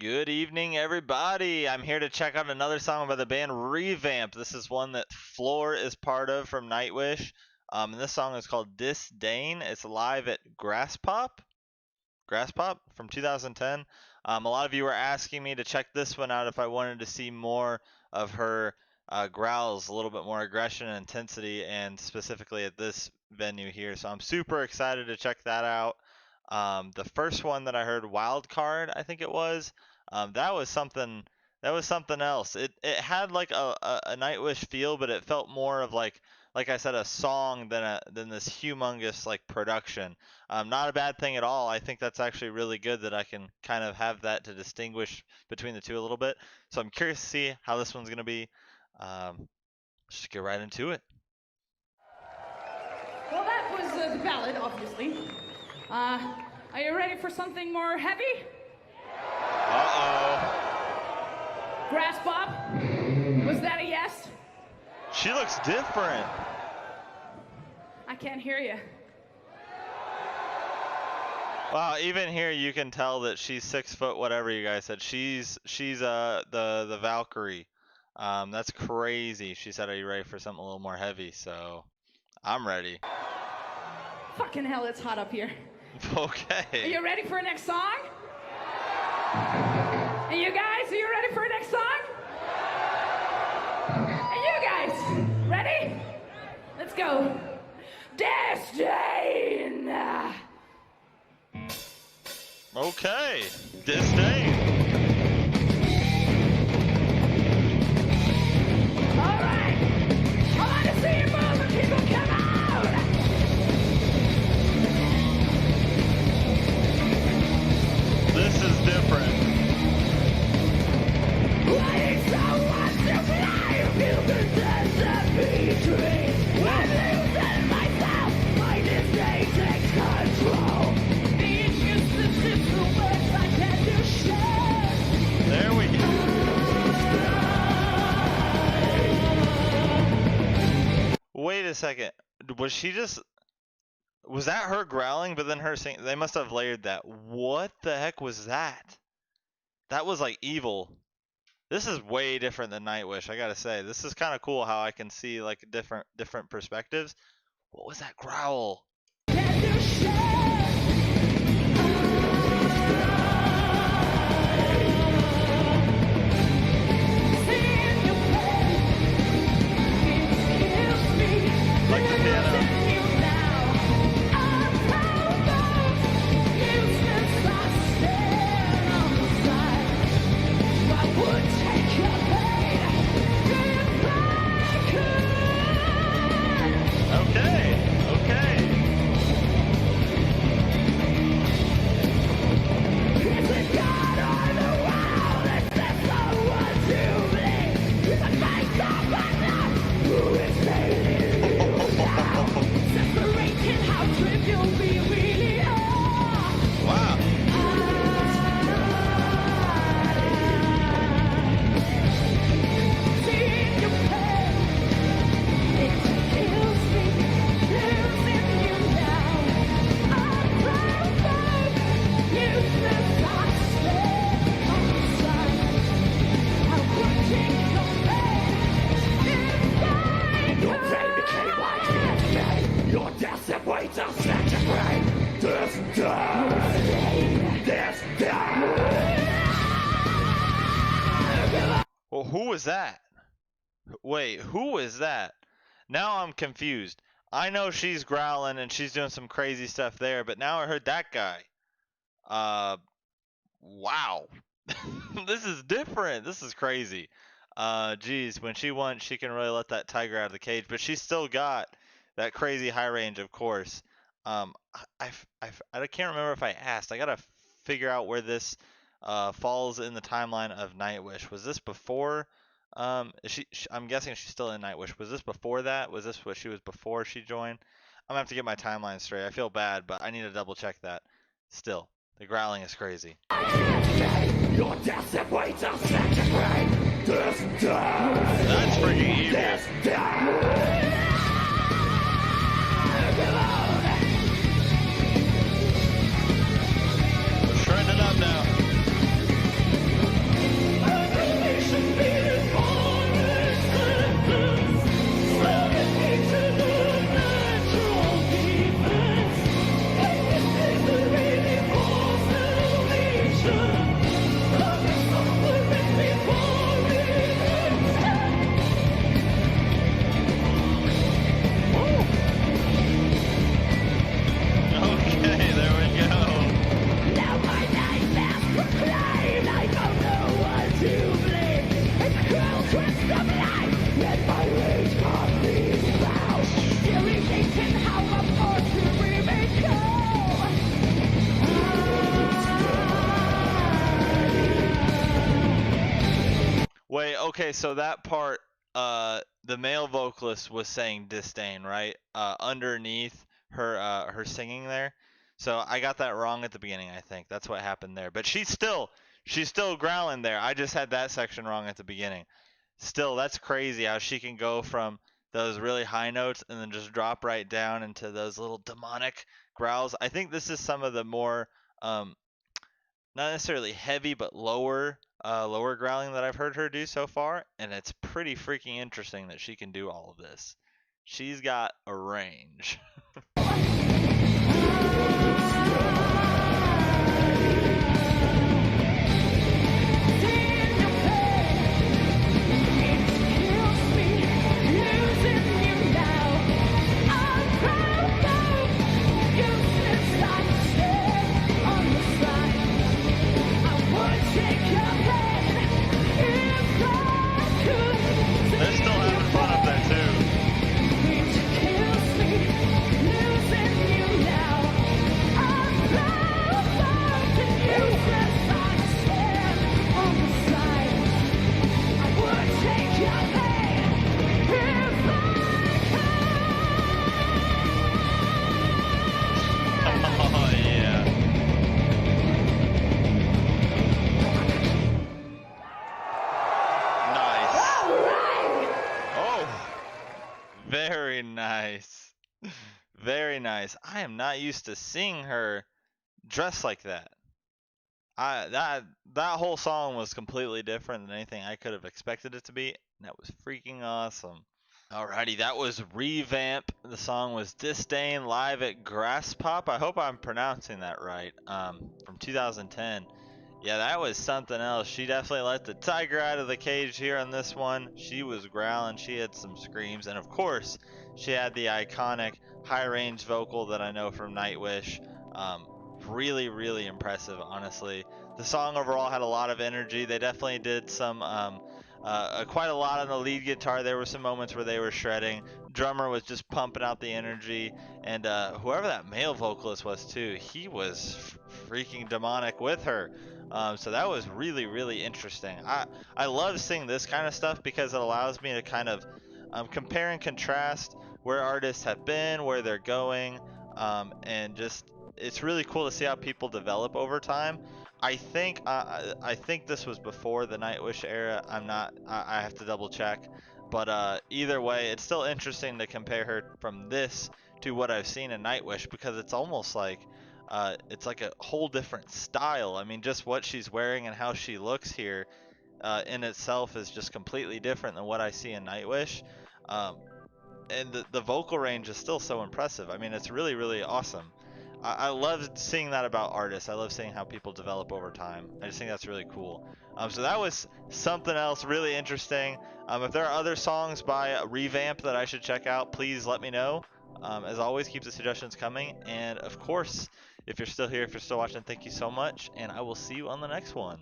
Good evening, everybody. I'm here to check out another song by the band ReVamp. This is one that Floor is part of from Nightwish. And this song is called Disdain. It's live at Grass Pop from 2010. A lot of you were asking me to check this one out if I wanted to see more of her growls, a little bit more aggression and intensity, and specifically at this venue here. So I'm super excited to check that out. The first one that I heard, Wild Card, I think it was, that was something else. It had like a Nightwish feel, but it felt more of like I said, a song than this humongous like production. Not a bad thing at all. I think that's actually really good that I can kind of have that to distinguish between the two a little bit. So I'm curious to see how this one's gonna be. Let's just get right into it. Well, that was the ballad, obviously. Are you ready for something more heavy? Uh-oh. Grass Bob? Was that a yes? She looks different. I can't hear you. Wow, even here you can tell that she's 6 foot, whatever you guys said. She's the Valkyrie. That's crazy. She said, "Are you ready for something a little more heavy?" So I'm ready. Fucking hell, it's hot up here. Okay. Are you ready for our next song? And you guys, are you ready for our next song? And you guys, ready? Let's go. Disdain! Okay. Disdain. All right. I want to see you move and people come out. This is different. Waiting someone to fly, you can dance and betray. I'm losing myself, my disdain takes control. Being useless is the worst I can do share. There we go. Wait a second. Was that her growling, but then her singing? They must have layered that. What the heck was that? That was like evil. This is way different than Nightwish, I gotta say. This is kind of cool how I can see like different perspectives. What was that growl? Like the piano. Well, who was that? Wait, who is that? Now I'm confused. I know she's growling and she's doing some crazy stuff there, but now I heard that guy. Wow. This is different. This is crazy. Geez, when she wants, she can really let that tiger out of the cage, but she's still got that crazy high range, of course. I can't remember if I asked. I gotta figure out where this falls in the timeline of Nightwish. Was this before? I'm guessing she's still in Nightwish. Was this before that? Was this what she was before she joined? I'm gonna have to get my timeline straight. I feel bad, but I need to double check that. Still, the growling is crazy. That's freaking evil. Trending up now. Okay, so that part, the male vocalist was saying disdain, right? Underneath her singing there. So I got that wrong at the beginning, I think. That's what happened there. But she's still growling there. I just had that section wrong at the beginning. Still, that's crazy how she can go from those really high notes and then just drop right down into those little demonic growls. I think this is some of the more um, not necessarily heavy but lower growling that I've heard her do so far, and it's pretty freaking interesting that she can do all of this. She's got a range. They're still having fun up there too. Oh yeah. Nice. Oh, very nice. Very nice. I am not used to seeing her dressed like that. That whole song was completely different than anything I could have expected it to be, and that was freaking awesome. Alrighty, that was ReVamp. The song was Disdain live at Grass Pop. I hope I'm pronouncing that right. From 2010. Yeah, that was something else. She definitely let the tiger out of the cage here on this one. She was growling. She had some screams, and of course, she had the iconic high-range vocal that I know from Nightwish. Really, really impressive, honestly. The song overall had a lot of energy. They definitely did some quite a lot on the lead guitar. There were some moments where they were shredding. Drummer was just pumping out the energy, and whoever that male vocalist was too, he was freaking demonic with her. So that was really, really interesting. I love seeing this kind of stuff because it allows me to kind of compare and contrast where artists have been, where they're going, and just it's really cool to see how people develop over time. I think this was before the Nightwish era. I'm not. I have to double check. But either way, it's still interesting to compare her from this to what I've seen in Nightwish because it's like a whole different style. I mean, just what she's wearing and how she looks here in itself is just completely different than what I see in Nightwish. Um, and the vocal range is still so impressive. I mean, it's really, really awesome. I love seeing that about artists. I love seeing how people develop over time. I just think that's really cool. So that was something else really interesting. If there are other songs by ReVamp that I should check out, please let me know. As always, keep the suggestions coming. And of course, if you're still here, if you're still watching, thank you so much. And I will see you on the next one.